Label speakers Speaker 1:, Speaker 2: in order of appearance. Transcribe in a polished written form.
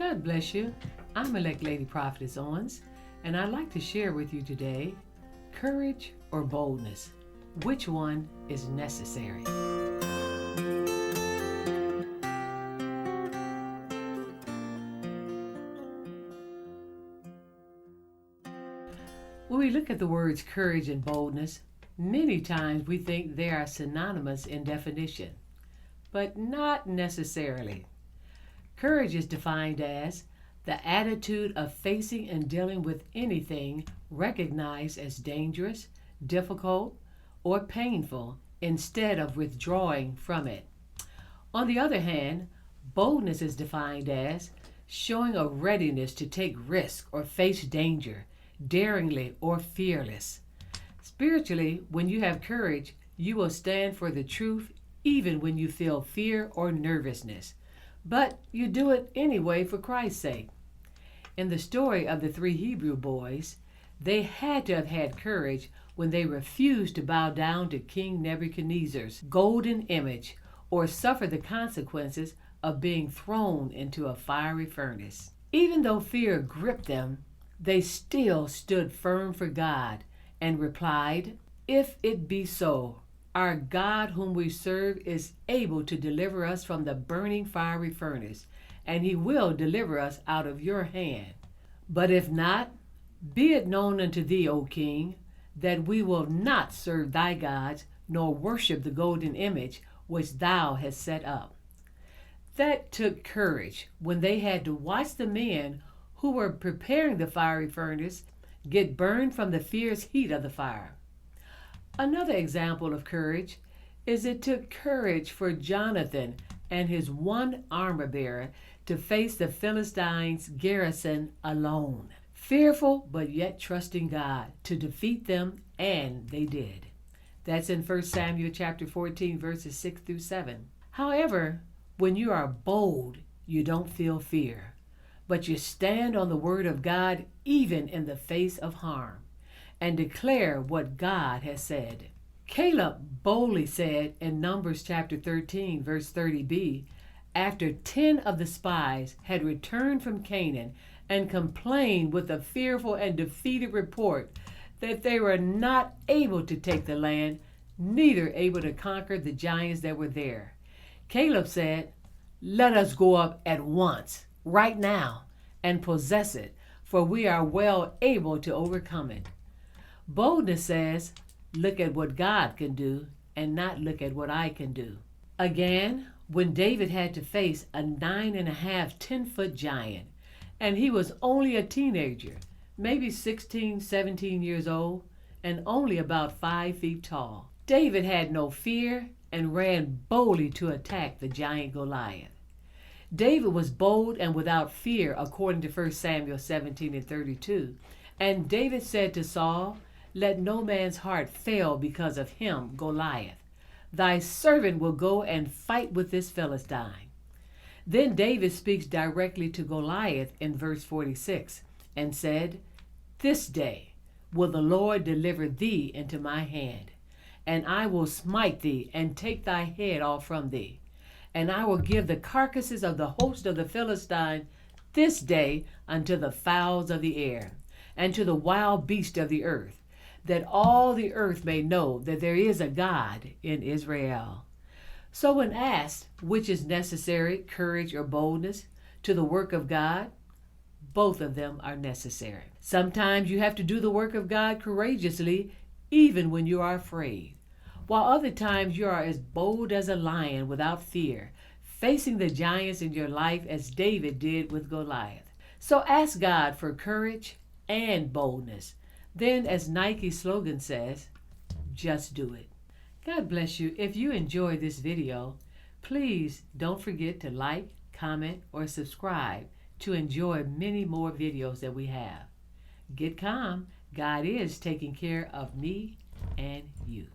Speaker 1: God bless you. I'm Elect Lady-ProphetessOwens, and I'd like to share with you today, courage or boldness? Which one is necessary? When we look at the words courage and boldness, many times we think they are synonymous in definition, but not necessarily. Courage is defined as the attitude of facing and dealing with anything recognized as dangerous, difficult, or painful instead of withdrawing from it. On the other hand, boldness is defined as showing a readiness to take risk or face danger, daringly or fearless. Spiritually, when you have courage, you will stand for the truth even when you feel fear or nervousness. But you do it anyway for Christ's sake. In the story of the 3 Hebrew boys, they had to have had courage when they refused to bow down to King Nebuchadnezzar's golden image or suffer the consequences of being thrown into a fiery furnace. Even though fear gripped them, they still stood firm for God and replied, "If it be so, our God whom we serve is able to deliver us from the burning fiery furnace, and he will deliver us out of your hand. But if not, be it known unto thee, O king, that we will not serve thy gods, nor worship the golden image which thou hast set up." That took courage when they had to watch the men who were preparing the fiery furnace get burned from the fierce heat of the fire. Another example of courage is it took courage for Jonathan and his one armor bearer to face the Philistines' garrison alone. Fearful but yet trusting God to defeat them, and they did. That's in 1 Samuel chapter 14, verses 6 through 7. However, when you are bold, you don't feel fear, but you stand on the word of God even in the face of harm, and declare what God has said. Caleb boldly said in Numbers chapter 13, verse 30b, after 10 of the spies had returned from Canaan and complained with a fearful and defeated report that they were not able to take the land, neither able to conquer the giants that were there. Caleb said, "Let us go up at once, right now, and possess it, for we are well able to overcome it." Boldness says, look at what God can do and not look at what I can do. Again, when David had to face a 9.5 10-foot giant, and he was only a teenager, maybe 16, 17 years old, and only about 5 feet tall, David had no fear and ran boldly to attack the giant Goliath. David was bold and without fear, according to 1 Samuel 17 and 32. And David said to Saul, "Let no man's heart fail because of him, Goliath. Thy servant will go and fight with this Philistine." Then David speaks directly to Goliath in verse 46 and said, "This day will the Lord deliver thee into my hand, and I will smite thee and take thy head off from thee. And I will give the carcasses of the host of the Philistine this day unto the fowls of the air, and to the wild beasts of the earth, that all the earth may know that there is a God in Israel." So when asked which is necessary, courage or boldness, to the work of God, both of them are necessary. Sometimes you have to do the work of God courageously, even when you are afraid, while other times you are as bold as a lion without fear, facing the giants in your life as David did with Goliath. So ask God for courage and boldness. Then, as Nike's slogan says, just do it. God bless you. If you enjoyed this video, please don't forget to like, comment, or subscribe to enjoy many more videos that we have. Get calm. God is taking care of me and you.